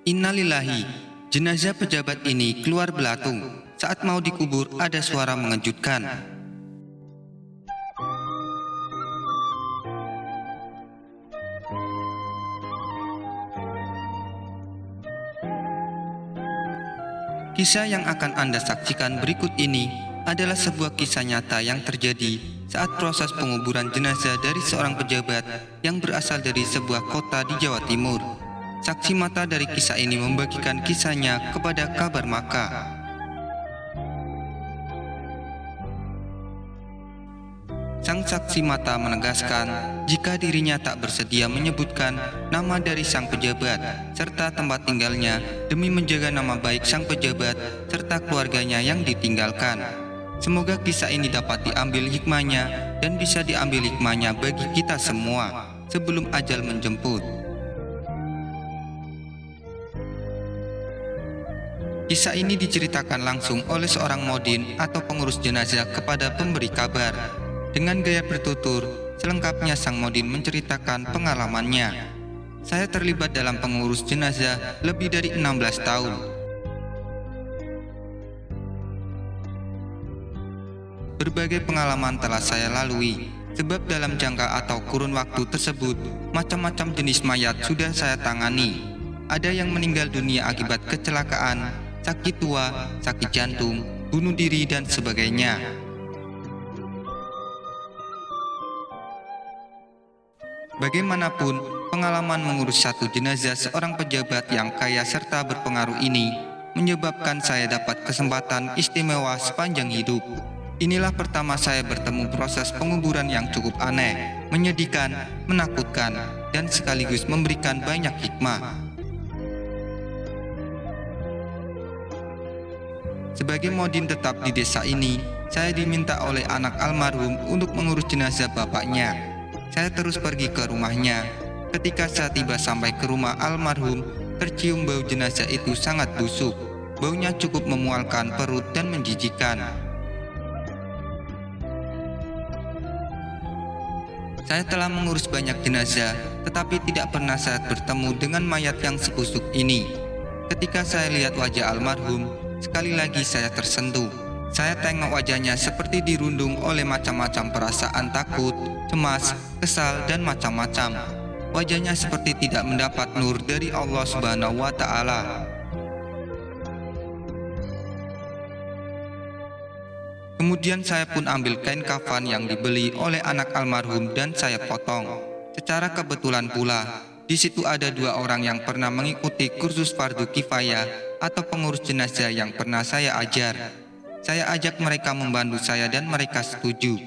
Innalillahi, jenazah pejabat ini keluar belatung. Saat mau dikubur ada suara mengejutkan. Kisah yang akan Anda saksikan berikut ini adalah sebuah kisah nyata yang terjadi saat proses penguburan jenazah dari seorang pejabat yang berasal dari sebuah kota di Jawa Timur. Saksi mata dari kisah ini membagikan kisahnya kepada Kabar Maka. Sang saksi mata menegaskan jika dirinya tak bersedia menyebutkan nama dari sang pejabat serta tempat tinggalnya demi menjaga nama baik sang pejabat serta keluarganya yang ditinggalkan. Semoga kisah ini dapat diambil hikmahnya dan bisa diambil hikmahnya bagi kita semua sebelum ajal menjemput. Kisah ini diceritakan langsung oleh seorang modin atau pengurus jenazah kepada pemberi kabar. Dengan gaya bertutur, selengkapnya sang modin menceritakan pengalamannya. Saya terlibat dalam pengurus jenazah lebih dari 16 tahun. Berbagai pengalaman telah saya lalui, sebab dalam jangka atau kurun waktu tersebut, macam-macam jenis mayat sudah saya tangani. Ada yang meninggal dunia akibat kecelakaan, sakit tua, sakit jantung, bunuh diri, dan sebagainya. Bagaimanapun, pengalaman mengurus satu jenazah seorang pejabat yang kaya serta berpengaruh ini menyebabkan saya dapat kesempatan istimewa sepanjang hidup. Inilah pertama saya bertemu proses penguburan yang cukup aneh, menyedihkan, menakutkan, dan sekaligus memberikan banyak hikmah. Sebagai modin tetap di desa ini, saya diminta oleh anak almarhum untuk mengurus jenazah bapaknya. Saya terus pergi ke rumahnya. Ketika saya tiba sampai ke rumah almarhum, tercium bau jenazah itu sangat busuk. Baunya cukup memualkan perut dan menjijikkan. Saya telah mengurus banyak jenazah, tetapi tidak pernah saya bertemu dengan mayat yang sebusuk ini. Ketika saya lihat wajah almarhum, sekali lagi saya tersentuh. Saya tengok wajahnya seperti dirundung oleh macam-macam perasaan takut, cemas, kesal, dan macam-macam. Wajahnya seperti tidak mendapat nur dari Allah Subhanahu wa Ta'ala. Kemudian saya pun ambil kain kafan yang dibeli oleh anak almarhum dan saya potong. Secara kebetulan pula, di situ ada dua orang yang pernah mengikuti kursus fardu kifayah atau pengurus jenazah yang pernah saya ajar. Saya ajak mereka membantu saya dan mereka setuju.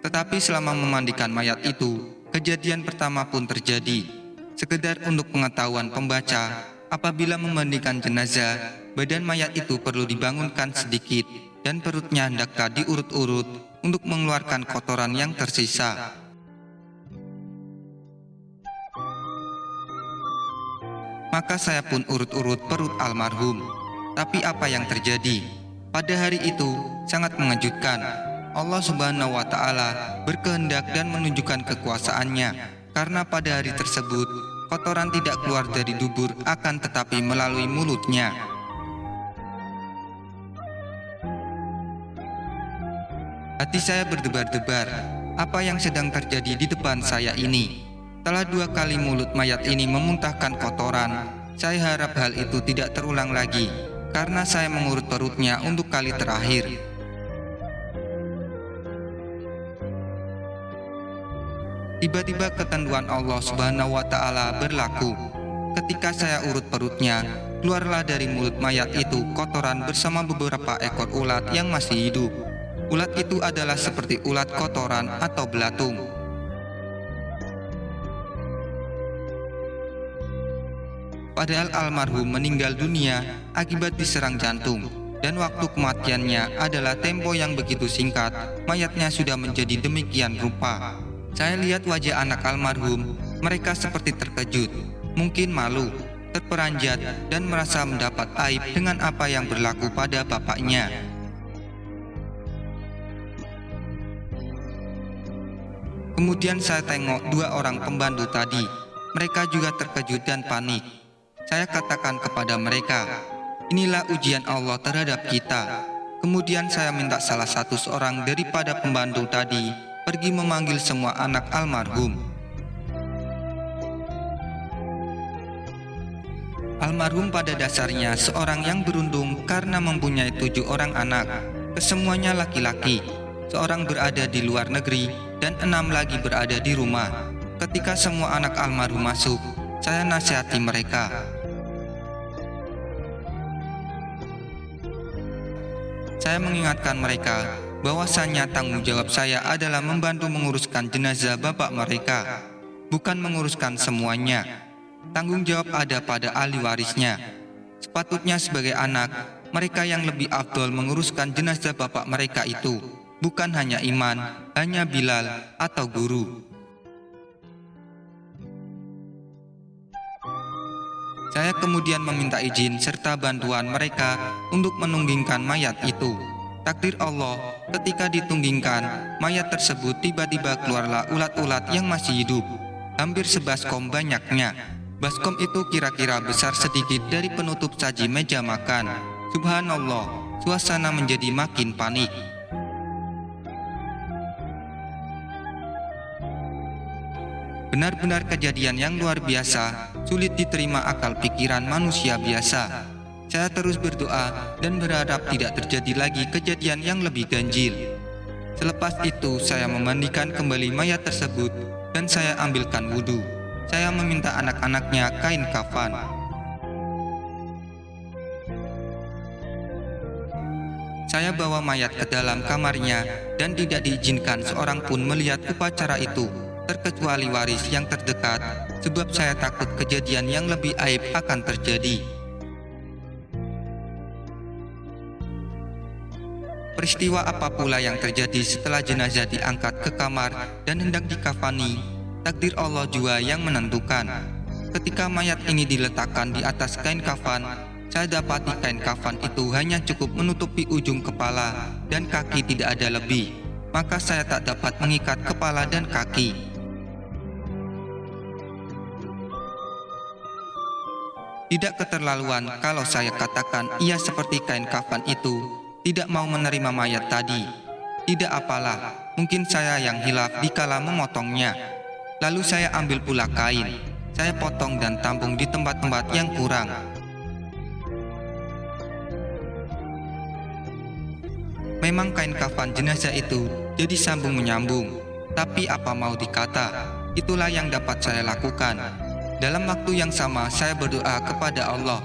Tetapi selama memandikan mayat itu, kejadian pertama pun terjadi. Sekedar untuk pengetahuan pembaca, apabila memandikan jenazah, badan mayat itu perlu dibangunkan sedikit dan perutnya hendaklah diurut-urut untuk mengeluarkan kotoran yang tersisa. Maka saya pun urut-urut perut almarhum. Tapi apa yang terjadi? Pada hari itu sangat mengejutkan. Allah Subhanahu wa Ta'ala berkehendak dan menunjukkan kekuasaannya. Karena pada hari tersebut kotoran tidak keluar dari dubur, akan tetapi melalui mulutnya. Hati saya berdebar-debar. Apa yang sedang terjadi di depan saya ini? Setelah 2 kali mulut mayat ini memuntahkan kotoran, saya harap hal itu tidak terulang lagi, karena saya mengurut perutnya untuk kali terakhir. Tiba-tiba ketentuan Allah Subhanahu wa Ta'ala berlaku. Ketika saya urut perutnya, keluarlah dari mulut mayat itu kotoran bersama beberapa ekor ulat yang masih hidup. Ulat itu adalah seperti ulat kotoran atau belatung. Padahal almarhum meninggal dunia akibat diserang jantung, dan waktu kematiannya adalah tempo yang begitu singkat, mayatnya sudah menjadi demikian rupa. Saya lihat wajah anak almarhum, mereka seperti terkejut, mungkin malu, terperanjat, dan merasa mendapat aib dengan apa yang berlaku pada bapaknya. Kemudian saya tengok dua orang pembantu tadi. Mereka juga terkejut dan panik. Saya katakan kepada mereka, inilah ujian Allah terhadap kita. Kemudian saya minta salah satu seorang daripada pembantu tadi pergi memanggil semua anak almarhum. Almarhum pada dasarnya seorang yang beruntung karena mempunyai 7 orang anak, kesemuanya laki-laki. Seorang berada di luar negeri dan 6 lagi berada di rumah. Ketika semua anak almarhum masuk, saya nasihati mereka. Saya mengingatkan mereka bahwasannya tanggung jawab saya adalah membantu menguruskan jenazah bapak mereka, bukan menguruskan semuanya. Tanggung jawab ada pada ahli warisnya. Sepatutnya sebagai anak, mereka yang lebih afdol menguruskan jenazah bapak mereka itu, bukan hanya Iman, hanya Bilal, atau guru. Saya kemudian meminta izin serta bantuan mereka untuk menunggingkan mayat itu. Takdir Allah, ketika ditunggingkan, mayat tersebut tiba-tiba keluarlah ulat-ulat yang masih hidup, hampir sebaskom banyaknya. Baskom itu kira-kira besar sedikit dari penutup saji meja makan. Subhanallah, suasana menjadi makin panik. Benar-benar kejadian yang luar biasa, sulit diterima akal pikiran manusia biasa. Saya terus berdoa dan berharap tidak terjadi lagi kejadian yang lebih ganjil. Selepas itu, saya memandikan kembali mayat tersebut dan saya ambilkan wudhu. Saya meminta anak-anaknya kain kafan. Saya bawa mayat ke dalam kamarnya dan tidak diizinkan seorang pun melihat upacara itu, terkecuali waris yang terdekat, sebab saya takut kejadian yang lebih aib akan terjadi. Peristiwa apa pula yang terjadi setelah jenazah diangkat ke kamar dan hendak dikafani, takdir Allah juga yang menentukan. Ketika mayat ini diletakkan di atas kain kafan, saya dapati kain kafan itu hanya cukup menutupi ujung kepala dan kaki, tidak ada lebih. Maka saya tak dapat mengikat kepala dan kaki. Tidak keterlaluan kalau saya katakan ia seperti kain kafan itu tidak mau menerima mayat tadi. Tidak apalah, mungkin saya yang hilaf dikala memotongnya. Lalu saya ambil pula kain, saya potong dan tampung di tempat-tempat yang kurang. Memang kain kafan jenazah itu jadi sambung menyambung, tapi apa mau dikata, itulah yang dapat saya lakukan. Dalam waktu yang sama saya berdoa kepada Allah,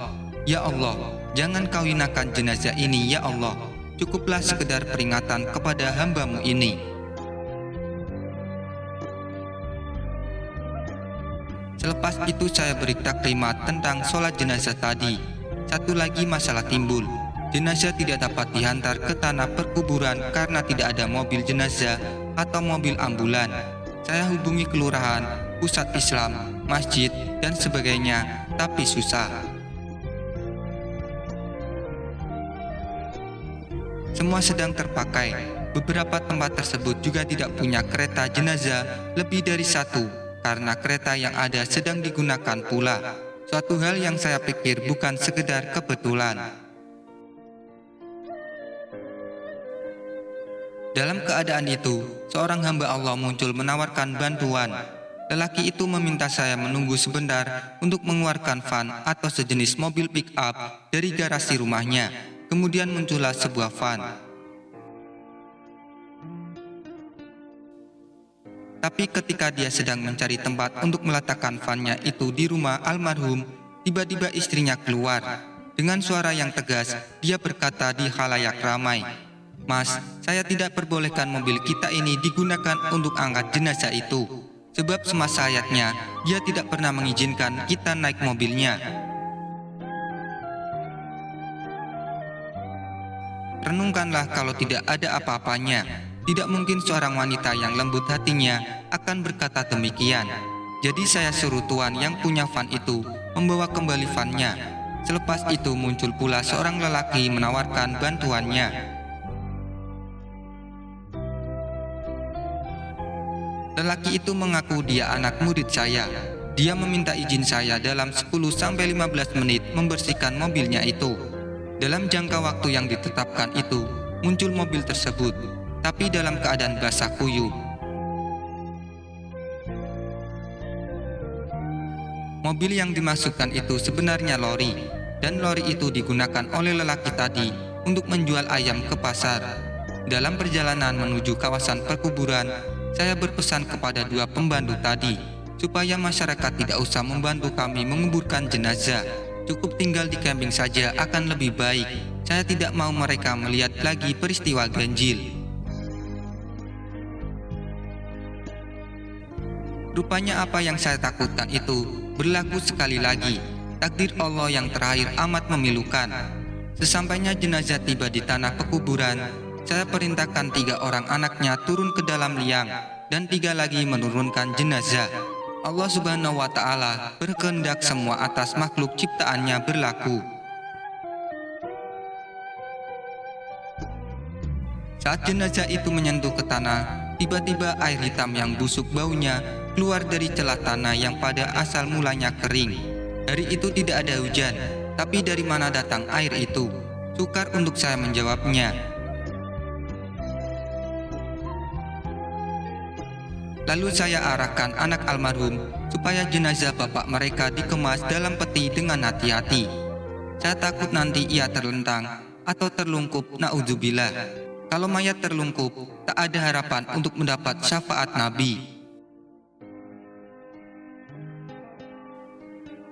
ya Allah, jangan kau hinakan jenazah ini ya Allah, cukuplah sekedar peringatan kepada hamba-Mu ini. Selepas itu saya beri taklimat tentang sholat jenazah tadi. Satu lagi masalah timbul. Jenazah tidak dapat dihantar ke tanah perkuburan karena tidak ada mobil jenazah atau mobil ambulan. Saya hubungi kelurahan, pusat Islam, masjid, dan sebagainya, tapi susah. Semua sedang terpakai. Beberapa tempat tersebut juga tidak punya kereta jenazah lebih dari satu, karena kereta yang ada sedang digunakan pula. Suatu hal yang saya pikir bukan sekedar kebetulan. Dalam keadaan itu, seorang hamba Allah muncul menawarkan bantuan. Lelaki itu meminta saya menunggu sebentar untuk mengeluarkan van atau sejenis mobil pick-up dari garasi rumahnya. Kemudian muncullah sebuah van. Tapi ketika dia sedang mencari tempat untuk meletakkan vannya itu di rumah almarhum, tiba-tiba istrinya keluar. Dengan suara yang tegas, dia berkata di khalayak ramai, "Mas, saya tidak perbolehkan mobil kita ini digunakan untuk angkat jenazah itu. Sebab semasa hayatnya, dia tidak pernah mengizinkan kita naik mobilnya." Renungkanlah kalau tidak ada apa-apanya. Tidak mungkin seorang wanita yang lembut hatinya akan berkata demikian. Jadi saya suruh tuan yang punya van itu membawa kembali vannya. Selepas itu muncul pula seorang lelaki menawarkan bantuannya. Lelaki itu mengaku dia anak murid saya. Dia meminta izin saya dalam 10-15 menit membersihkan mobilnya itu. Dalam jangka waktu yang ditetapkan itu, muncul mobil tersebut, tapi dalam keadaan basah kuyup. Mobil yang dimasukkan itu sebenarnya lori, dan lori itu digunakan oleh lelaki tadi untuk menjual ayam ke pasar. Dalam perjalanan menuju kawasan perkuburan, saya berpesan kepada dua pembantu tadi supaya masyarakat tidak usah membantu kami menguburkan jenazah. Cukup tinggal di camping saja akan lebih baik. Saya tidak mau mereka melihat lagi peristiwa ganjil. Rupanya apa yang saya takutkan itu berlaku sekali lagi. Takdir Allah yang terakhir amat memilukan. Sesampainya jenazah tiba di tanah pekuburan, saya perintahkan 3 orang anaknya turun ke dalam liang dan 3 lagi menurunkan jenazah. Allah Subhanahu wa Ta'ala berkehendak semua atas makhluk ciptaannya berlaku. Saat jenazah itu menyentuh ke tanah, tiba-tiba air hitam yang busuk baunya keluar dari celah tanah yang pada asal mulanya kering. Hari itu tidak ada hujan, tapi dari mana datang air itu? Sukar untuk saya menjawabnya. Lalu saya arahkan anak almarhum supaya jenazah bapak mereka dikemas dalam peti dengan hati-hati. Saya takut nanti ia terlentang atau terlungkup, naudzubillah. Kalau mayat terlungkup, tak ada harapan untuk mendapat syafaat Nabi.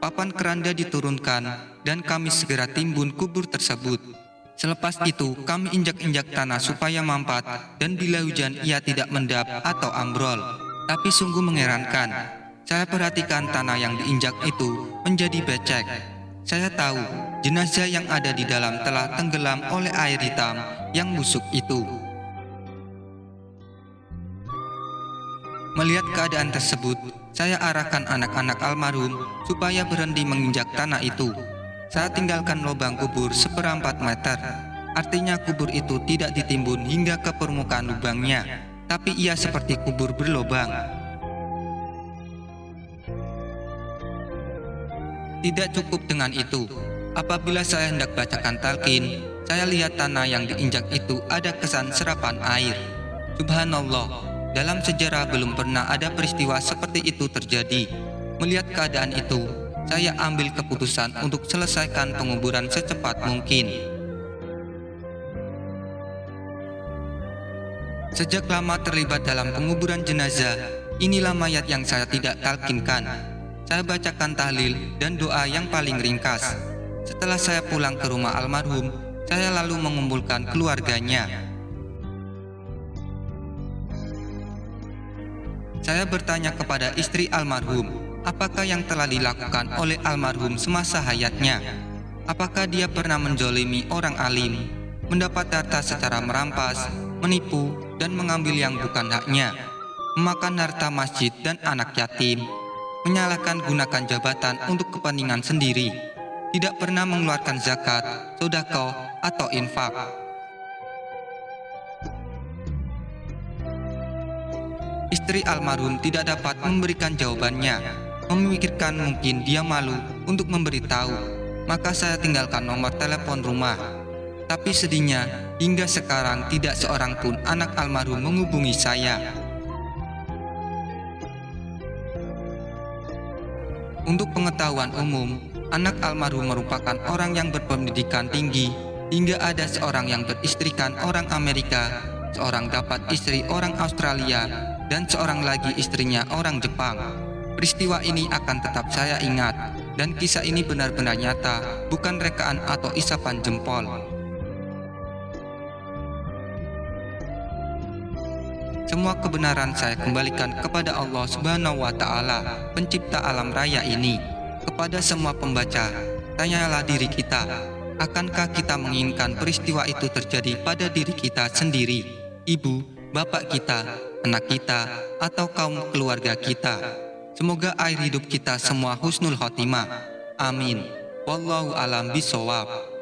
Papan keranda diturunkan dan kami segera timbun kubur tersebut. Selepas itu kami injak-injak tanah supaya mampat, dan bila hujan ia tidak mendap atau ambrol. Tapi sungguh mengherankan, saya perhatikan tanah yang diinjak itu menjadi becek. Saya tahu jenazah yang ada di dalam telah tenggelam oleh air hitam yang busuk itu. Melihat keadaan tersebut, saya arahkan anak-anak almarhum supaya berhenti menginjak tanah itu. Saya tinggalkan lubang kubur 1/4 meter. Artinya kubur itu tidak ditimbun hingga ke permukaan lubangnya, tapi ia seperti kubur berlubang. Tidak cukup dengan itu, apabila saya hendak bacakan talqin, saya lihat tanah yang diinjak itu ada kesan serapan air. Subhanallah, dalam sejarah belum pernah ada peristiwa seperti itu terjadi. Melihat keadaan itu, saya ambil keputusan untuk selesaikan penguburan secepat mungkin. Sejak lama terlibat dalam penguburan jenazah, inilah mayat yang saya tidak talqinkan. Saya bacakan tahlil dan doa yang paling ringkas. Setelah saya pulang ke rumah almarhum, saya lalu mengumpulkan keluarganya. Saya bertanya kepada istri almarhum, apakah yang telah dilakukan oleh almarhum semasa hayatnya? Apakah dia pernah menzolimi orang alim, mendapat harta secara merampas, menipu, dan mengambil yang bukan haknya, memakan harta masjid dan anak yatim, menyalahkan gunakan jabatan untuk kepentingan sendiri, tidak pernah mengeluarkan zakat, sedekah, atau infak. Istri almarhum tidak dapat memberikan jawabannya, memikirkan mungkin dia malu untuk memberitahu, maka saya tinggalkan nomor telepon rumah. Tapi sedihnya, hingga sekarang tidak seorang pun anak almarhum menghubungi saya. Untuk pengetahuan umum, anak almarhum merupakan orang yang berpendidikan tinggi, hingga ada seorang yang beristrikan orang Amerika, seorang dapat istri orang Australia, dan seorang lagi istrinya orang Jepang. Peristiwa ini akan tetap saya ingat, dan kisah ini benar-benar nyata, bukan rekaan atau isapan jempol. Semua kebenaran saya kembalikan kepada Allah Subhanahu wa Ta'ala, pencipta alam raya ini. Kepada semua pembaca, tanyalah diri kita, akankah kita menginginkan peristiwa itu terjadi pada diri kita sendiri, ibu, bapak kita, anak kita, atau kaum keluarga kita? Semoga akhir hidup kita semua husnul khotimah. Amin. Wallahu alam bisawab.